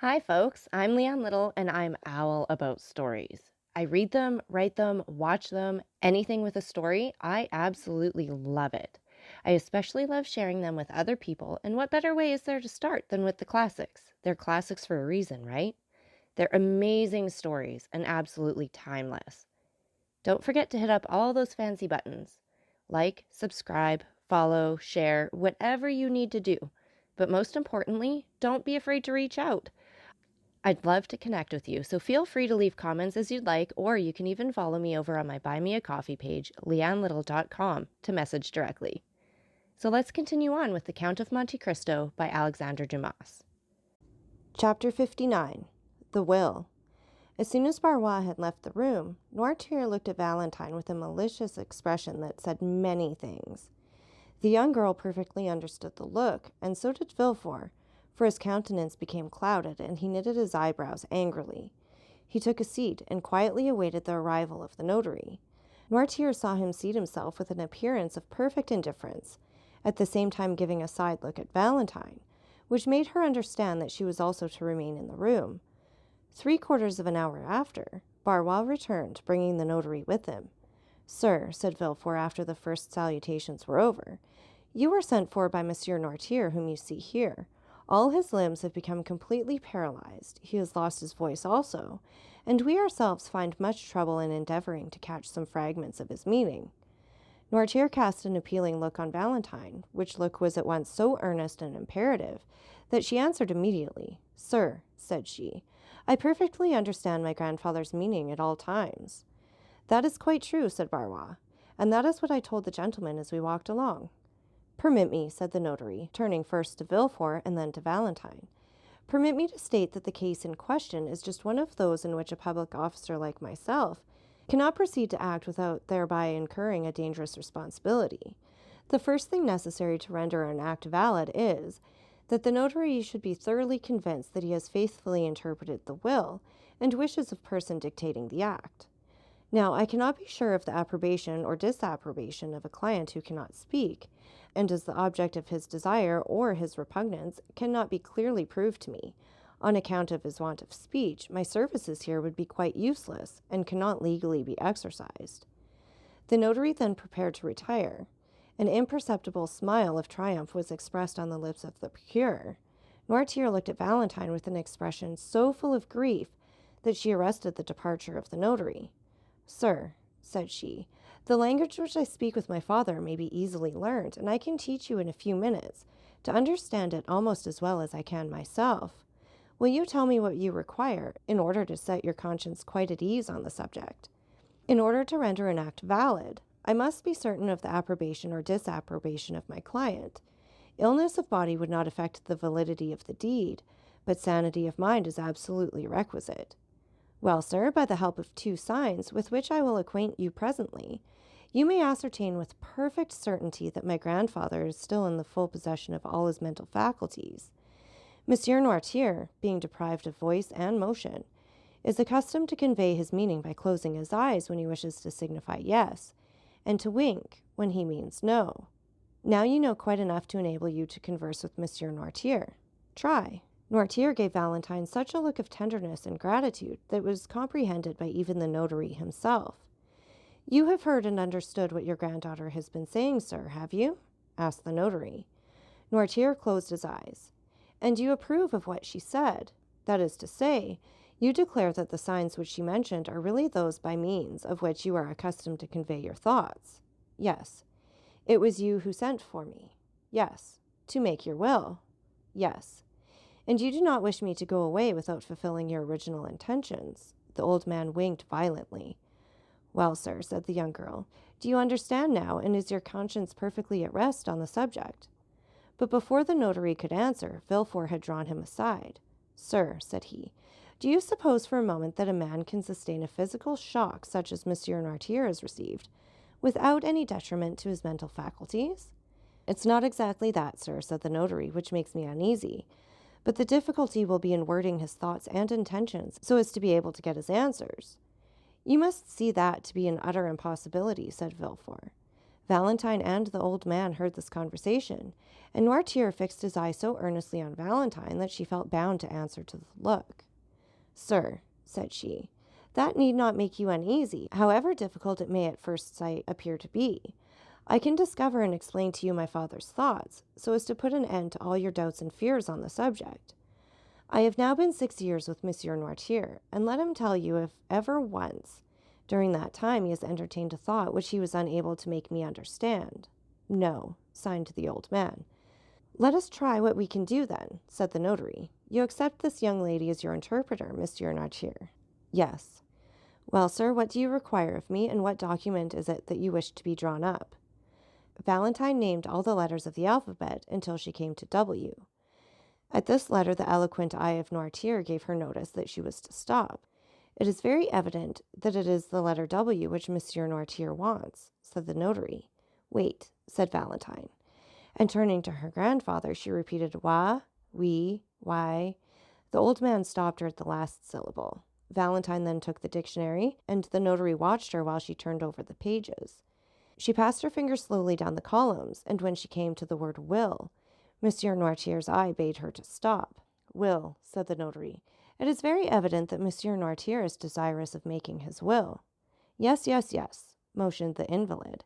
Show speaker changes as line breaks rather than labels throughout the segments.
Hi, folks. I'm Leanne Little, and I'm owl about stories. I read them, write them, watch them, anything with a story. I absolutely love it. I especially love sharing them with other people, and what better way is there to start than with the classics? They're classics for a reason, right? They're amazing stories and absolutely timeless. Don't forget to hit up all those fancy buttons. Like, subscribe, follow, share, whatever you need to do. But most importantly, don't be afraid to reach out. I'd love to connect with you, so feel free to leave comments as you'd like, or you can even follow me over on my Buy Me a Coffee page, leannelittle.com, to message directly. So let's continue on with The Count of Monte Cristo by Alexandre Dumas. Chapter 59. The Will. As soon as Barrois had left the room, Noirtier looked at Valentine with a malicious expression that said many things. The young girl perfectly understood the look, and so did Villefort, for his countenance became clouded, and he knitted his eyebrows angrily. He took a seat and quietly awaited the arrival of the notary. Noirtier saw him seat himself with an appearance of perfect indifference, at the same time giving a side look at Valentine, which made her understand that she was also to remain in the room. 3/4 of an hour after, Barrois returned, bringing the notary with him. "Sir," said Villefort after the first salutations were over, "you were sent for by Monsieur Noirtier, whom you see here. All his limbs have become completely paralyzed. He has lost his voice also, and we ourselves find much trouble in endeavoring to catch some fragments of his meaning." Noirtier cast an appealing look on Valentine, which look was at once so earnest and imperative that she answered immediately. "Sir," said she, "I perfectly understand my grandfather's meaning at all times." "That is quite true," said Barrois, "and that is what I told the gentleman as we walked along." "Permit me," said the notary, turning first to Villefort and then to Valentine, "permit me to state that the case in question is just one of those in which a public officer like myself cannot proceed to act without thereby incurring a dangerous responsibility. The first thing necessary to render an act valid is that the notary should be thoroughly convinced that he has faithfully interpreted the will and wishes of person dictating the act. Now, I cannot be sure of the approbation or disapprobation of a client who cannot speak, and as the object of his desire or his repugnance cannot be clearly proved to me, on account of his want of speech, my services here would be quite useless and cannot legally be exercised." The notary then prepared to retire. An imperceptible smile of triumph was expressed on the lips of the procurer. Noirtier looked at Valentine with an expression so full of grief that she arrested the departure of the notary. "Sir," said she, "the language which I speak with my father may be easily learned, and I can teach you in a few minutes to understand it almost as well as I can myself. Will you tell me what you require in order to set your conscience quite at ease on the subject? In order to render an act valid, I must be certain of the approbation or disapprobation of my client. Illness of body would not affect the validity of the deed, but sanity of mind is absolutely requisite. Well, sir, by the help of 2 signs, with which I will acquaint you presently, you may ascertain with perfect certainty that my grandfather is still in the full possession of all his mental faculties. Monsieur Noirtier, being deprived of voice and motion, is accustomed to convey his meaning by closing his eyes when he wishes to signify yes, and to wink when he means no. Now you know quite enough to enable you to converse with Monsieur Noirtier. Try." Noirtier gave Valentine such a look of tenderness and gratitude that was comprehended by even the notary himself. "You have heard and understood what your granddaughter has been saying, sir, have you?" asked the notary. Noirtier closed his eyes. "And you approve of what she said? That is to say, you declare that the signs which she mentioned are really those by means of which you are accustomed to convey your thoughts?" "Yes." "It was you who sent for me?" "Yes." "To make your will?" "Yes." "And you do not wish me to go away without fulfilling your original intentions?" The old man winked violently. "Well, sir," said the young girl, "do you understand now, and is your conscience perfectly at rest on the subject?" But before the notary could answer, Villefort had drawn him aside. "Sir," said he, "do you suppose for a moment that a man can sustain a physical shock such as Monsieur Noirtier has received, without any detriment to his mental faculties?" "It's not exactly that, sir," said the notary, "which makes me uneasy. But the difficulty will be in wording his thoughts and intentions so as to be able to get his answers." "You must see that to be an utter impossibility," said Villefort. Valentine and the old man heard this conversation, and Noirtier fixed his eye so earnestly on Valentine that she felt bound to answer to the look. "Sir," said she, "that need not make you uneasy, however difficult it may at first sight appear to be. I can discover and explain to you my father's thoughts, so as to put an end to all your doubts and fears on the subject. I have now been 6 years with Monsieur Noirtier, and let him tell you if ever once during that time he has entertained a thought which he was unable to make me understand." "No," signed the old man. "Let us try what we can do then," said the notary. "You accept this young lady as your interpreter, Monsieur Noirtier?" "Yes." "Well, sir, what do you require of me, and what document is it that you wish to be drawn up?" Valentine named all the letters of the alphabet until she came to W. At this letter the eloquent eye of Noirtier gave her notice that she was to stop. "It is very evident that it is the letter W which Monsieur Noirtier wants," said the notary. "Wait," said Valentine. And turning to her grandfather, she repeated wa, we, why. The old man stopped her at the last syllable. Valentine then took the dictionary, and the notary watched her while she turned over the pages. She passed her finger slowly down the columns, and when she came to the word will, Monsieur Noirtier's eye bade her to stop. "Will," said the notary. "It is very evident that Monsieur Noirtier is desirous of making his will." "Yes, yes, yes," motioned the invalid.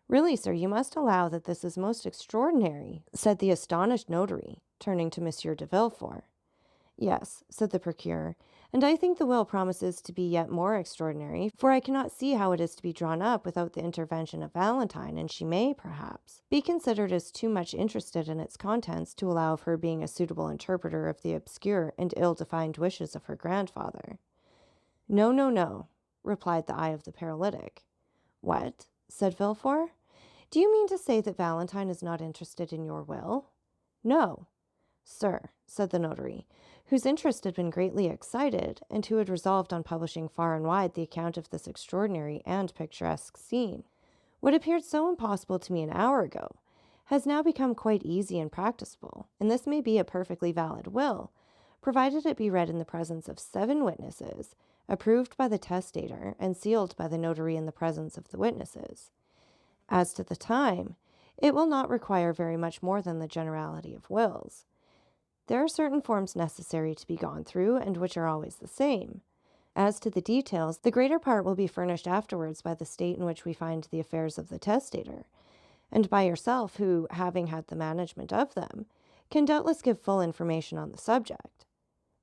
"Really, sir, you must allow that this is most extraordinary," said the astonished notary, turning to Monsieur de Villefort. "Yes," said the procureur, "and I think the will promises to be yet more extraordinary, for I cannot see how it is to be drawn up without the intervention of Valentine, and she may, perhaps, be considered as too much interested in its contents to allow of her being a suitable interpreter of the obscure and ill-defined wishes of her grandfather." "No, no, no," replied the eye of the paralytic. "What?" said Villefort. "Do you mean to say that Valentine is not interested in your will?" "No." "Sir," said the notary, whose interest had been greatly excited, and who had resolved on publishing far and wide the account of this extraordinary and picturesque scene, "what appeared so impossible to me an hour ago has now become quite easy and practicable, and this may be a perfectly valid will, provided it be read in the presence of 7 witnesses, approved by the testator, and sealed by the notary in the presence of the witnesses. As to the time, it will not require very much more than the generality of wills. There are certain forms necessary to be gone through, and which are always the same. As to the details, the greater part will be furnished afterwards by the state in which we find the affairs of the testator, and by yourself, who, having had the management of them, can doubtless give full information on the subject.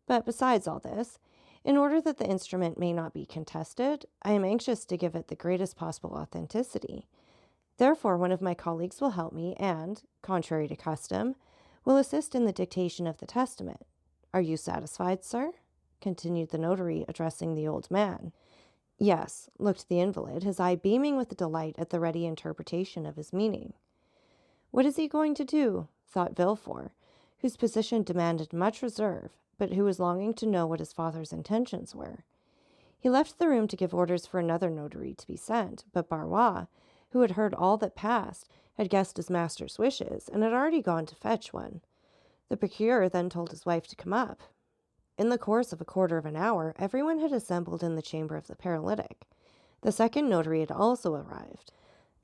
But besides all this, in order that the instrument may not be contested, I am anxious to give it the greatest possible authenticity. Therefore, one of my colleagues will help me and, contrary to custom, will assist in the dictation of the testament. Are you satisfied, sir?" continued the notary, addressing the old man. "Yes," looked the invalid, his eye beaming with delight at the ready interpretation of his meaning. "What is he going to do?" thought Villefort, whose position demanded much reserve, but who was longing to know what his father's intentions were. He left the room to give orders for another notary to be sent, but Barrois, who had heard all that passed, had guessed his master's wishes, and had already gone to fetch one. The procureur then told his wife to come up. In the course of a quarter of an hour, everyone had assembled in the chamber of the paralytic. The second notary had also arrived.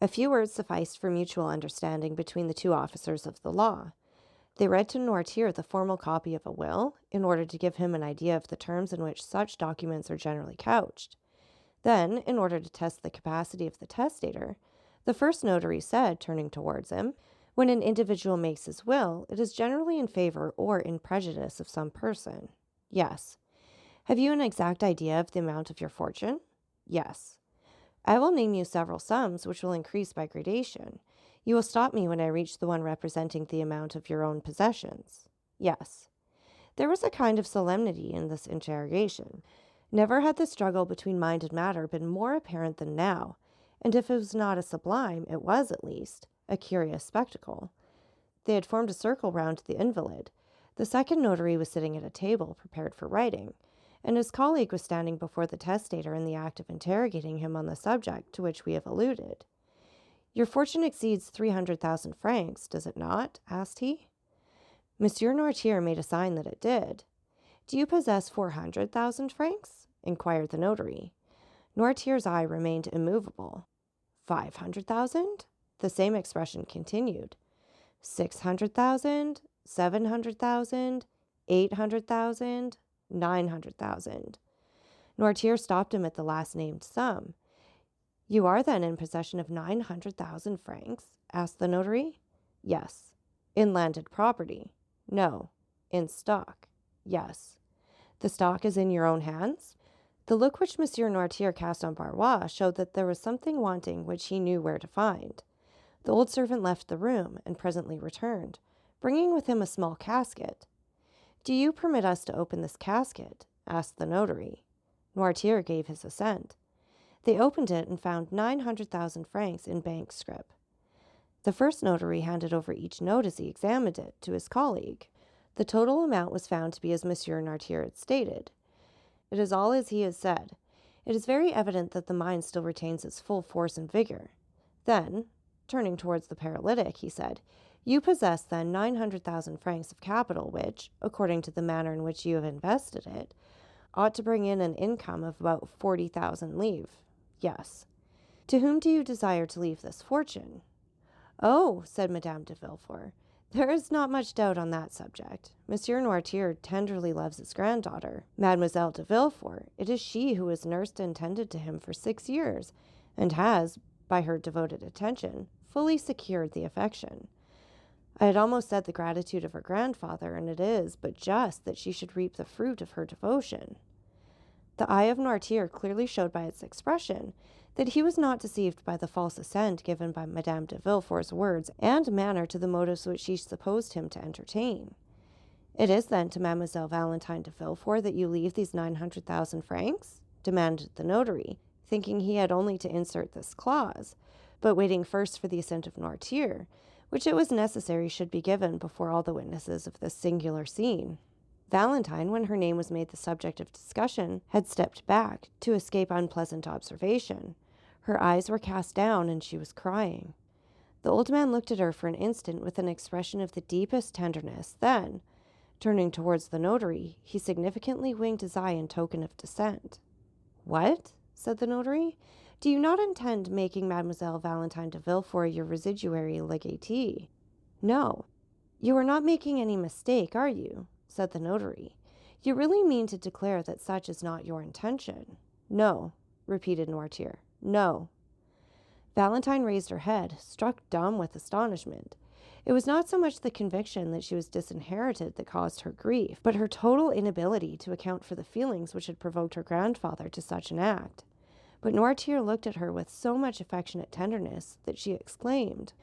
A few words sufficed for mutual understanding between the 2 officers of the law. They read to Noirtier the formal copy of a will, in order to give him an idea of the terms in which such documents are generally couched. Then, in order to test the capacity of the testator, the first notary said, turning towards him, "When an individual makes his will, it is generally in favor or in prejudice of some person." "Yes." "Have you an exact idea of the amount of your fortune?" "Yes." "I will name you several sums, which will increase by gradation. You will stop me when I reach the one representing the amount of your own possessions." "Yes." There was a kind of solemnity in this interrogation. Never had the struggle between mind and matter been more apparent than now, and if it was not a sublime, it was, at least, a curious spectacle. They had formed a circle round the invalid. The second notary was sitting at a table prepared for writing, and his colleague was standing before the testator in the act of interrogating him on the subject to which we have alluded. "Your fortune exceeds 300,000 francs, does it not?" asked he. Monsieur Noirtier made a sign that it did. "Do you possess 400,000 francs?" inquired the notary. Noirtier's eye remained immovable. 500,000? The same expression continued. 600,000, 700,000, 800,000, 900,000. Noirtier stopped him at the last named sum. You are then in possession of 900,000 francs? Asked the notary. Yes. In landed property? No. In stock? Yes. The stock is in your own hands? The look which Monsieur Noirtier cast on Barrois showed that there was something wanting which he knew where to find. The old servant left the room and presently returned, bringing with him a small casket. Do you permit us to open this casket? Asked the notary. Noirtier gave his assent. They opened it and found 900,000 francs in bank scrip. The first notary handed over each note as he examined it to his colleague. The total amount was found to be as Monsieur Noirtier had stated. It is all as he has said. It is very evident that the mind still retains its full force and vigor. Then, turning towards the paralytic, he said, You possess then 900,000 francs of capital which, according to the manner in which you have invested it, ought to bring in an income of about 40,000 livres. Yes. To whom do you desire to leave this fortune? Oh, said Madame de Villefort, there is not much doubt on that subject. Monsieur Noirtier tenderly loves his granddaughter, Mademoiselle de Villefort. It is she who has nursed and tended to him for 6 years, and has, by her devoted attention, fully secured the affection. I had almost said the gratitude of her grandfather, and it is but just that she should reap the fruit of her devotion. The eye of Noirtier clearly showed by its expression that he was not deceived by the false assent given by Madame de Villefort's words and manner to the motives which she supposed him to entertain. It is then to Mademoiselle Valentine de Villefort that you leave these 900,000 francs? Demanded the notary, thinking he had only to insert this clause, but waiting first for the assent of Noirtier, which it was necessary should be given before all the witnesses of this singular scene. Valentine, when her name was made the subject of discussion, had stepped back to escape unpleasant observation. Her eyes were cast down, and she was crying. The old man looked at her for an instant with an expression of the deepest tenderness. Then, turning towards the notary, he significantly winked his eye in token of dissent. What? Said the notary. Do you not intend making Mademoiselle Valentine de Villefort your residuary legatee? No. You are not making any mistake, are you? Said the notary. You really mean to declare that such is not your intention? No, repeated Noirtier. No. Valentine raised her head, struck dumb with astonishment. It was not so much the conviction that she was disinherited that caused her grief, but her total inability to account for the feelings which had provoked her grandfather to such an act. But Noirtier looked at her with so much affectionate tenderness that she exclaimed,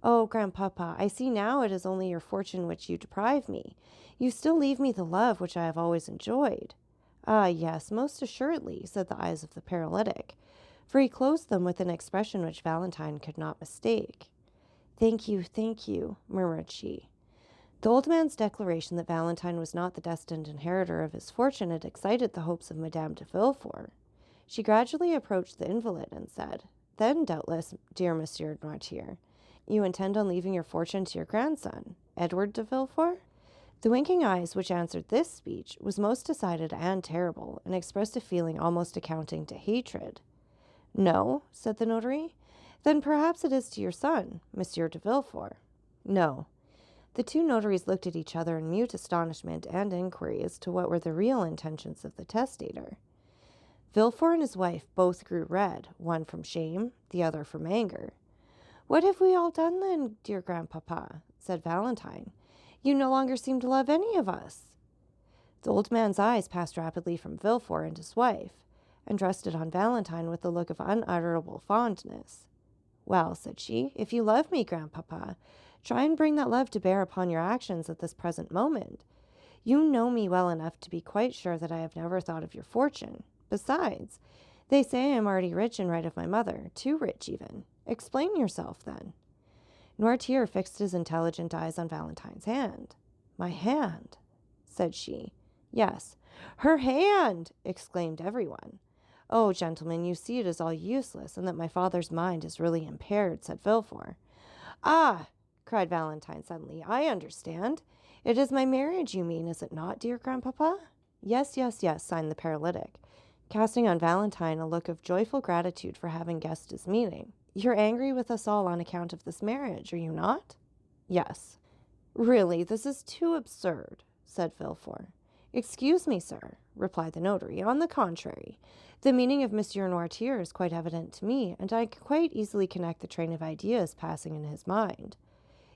Oh, grandpapa, I see now it is only your fortune which you deprive me. You still leave me the love which I have always enjoyed. Ah, yes, most assuredly, said the eyes of the paralytic, for he closed them with an expression which Valentine could not mistake. Thank you, murmured she. The old man's declaration that Valentine was not the destined inheritor of his fortune had excited the hopes of Madame de Villefort. She gradually approached the invalid and said, Then, doubtless, dear Monsieur Noirtier, you intend on leaving your fortune to your grandson, Edward de Villefort? The winking eyes which answered this speech was most decided and terrible, and expressed a feeling almost amounting to hatred. No, said the notary. Then perhaps it is to your son, Monsieur de Villefort. No. The two notaries looked at each other in mute astonishment and inquiry as to what were the real intentions of the testator. Villefort and his wife both grew red, one from shame, the other from anger. What have we all done then, dear grandpapa? Said Valentine. You no longer seem to love any of us. The old man's eyes passed rapidly from Villefort and his wife, and rested on Valentine with a look of unutterable fondness. Well, said she, if you love me, grandpapa, try and bring that love to bear upon your actions at this present moment. You know me well enough to be quite sure that I have never thought of your fortune. Besides, they say I am already rich in right of my mother, too rich even. Explain yourself, then. Noirtier fixed his intelligent eyes on Valentine's hand. My hand, said she. Yes, her hand, exclaimed everyone. Oh, gentlemen, you see it is all useless, and that my father's mind is really impaired, said Villefort. Ah, cried Valentine suddenly, I understand. It is my marriage you mean, is it not, dear grandpapa? Yes, signed the paralytic, casting on Valentine a look of joyful gratitude for having guessed his meaning. You're angry with us all on account of this marriage, are you not? Yes. Really, this is too absurd, said Villefort. Excuse me, sir, replied the notary. On the contrary, the meaning of Monsieur Noirtier is quite evident to me, and I can quite easily connect the train of ideas passing in his mind.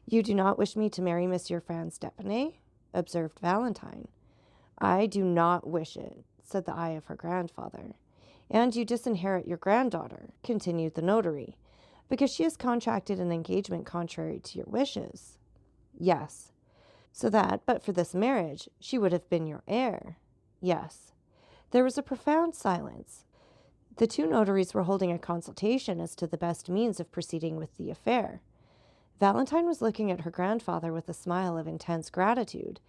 You do not wish me to marry Monsieur Franz d'Épinay? Observed Valentine. I do not wish it, said the eye of her grandfather. And you disinherit your granddaughter, continued the notary, because she has contracted an engagement contrary to your wishes. Yes. So that, but for this marriage, she would have been your heir. Yes. There was a profound silence. The two notaries were holding a consultation as to the best means of proceeding with the affair. Valentine was looking at her grandfather with a smile of intense gratitude,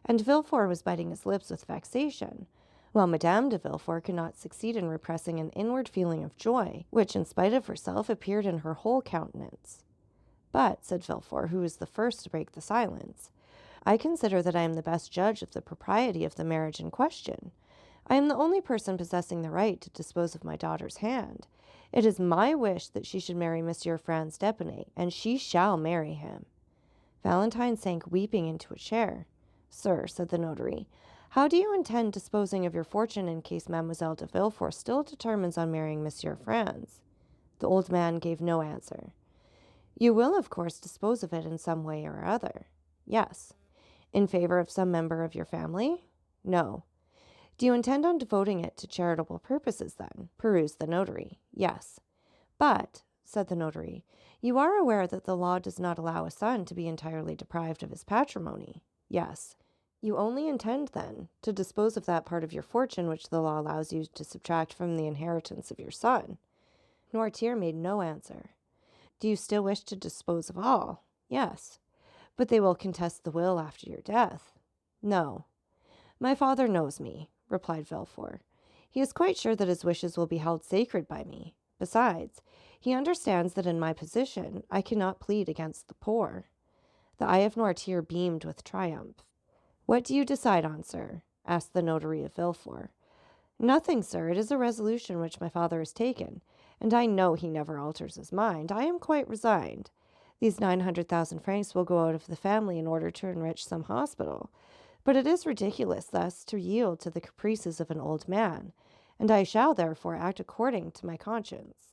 and Villefort was biting his lips with vexation, while Madame de Villefort could not succeed in repressing an inward feeling of joy, which, in spite of herself, appeared in her whole countenance. But, said Villefort, who was the first to break the silence, I consider that I am the best judge of the propriety of the marriage in question. I am the only person possessing the right to dispose of my daughter's hand. It is my wish that she should marry Monsieur Franz d'Épinay, and she shall marry him. Valentine sank weeping into a chair. Sir, said the notary, how do you intend disposing of your fortune in case Mademoiselle de Villefort still determines on marrying Monsieur Franz? The old man gave no answer. You will, of course, dispose of it in some way or other. Yes. In favor of some member of your family? No. Do you intend on devoting it to charitable purposes, then? Perused the notary. Yes. But, said the notary, you are aware that the law does not allow a son to be entirely deprived of his patrimony. Yes. You only intend, then, to dispose of that part of your fortune which the law allows you to subtract from the inheritance of your son. Noirtier made no answer. Do you still wish to dispose of all? Yes. But they will contest the will after your death. No. My father knows me, replied Villefort. He is quite sure that his wishes will be held sacred by me. Besides, he understands that in my position I cannot plead against the poor. The eye of Noirtier beamed with triumph. What do you decide on, sir? Asked the notary of Villefort. Nothing, sir. It is a resolution which my father has taken, and I know he never alters his mind. I am quite resigned. These 900,000 francs will go out of the family in order to enrich some hospital. But it is ridiculous thus to yield to the caprices of an old man, and I shall therefore act according to my conscience.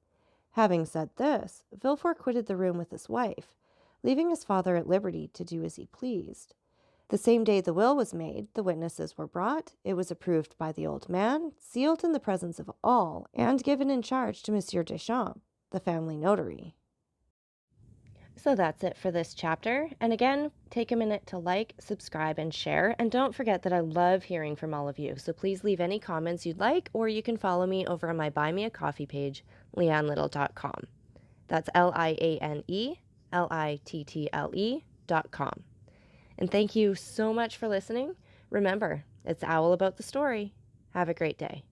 Having said this, Villefort quitted the room with his wife, leaving his father at liberty to do as he pleased. The same day the will was made, the witnesses were brought, it was approved by the old man, sealed in the presence of all, and given in charge to Monsieur Deschamps, the family notary. So that's it for this chapter. And again, take a minute to like, subscribe, and share. And don't forget that I love hearing from all of you. So please leave any comments you'd like, or you can follow me over on my Buy Me a Coffee page, leannelittle.com. That's LIANELITTLE.com. And thank you so much for listening. Remember, it's Owl about the story. Have a great day.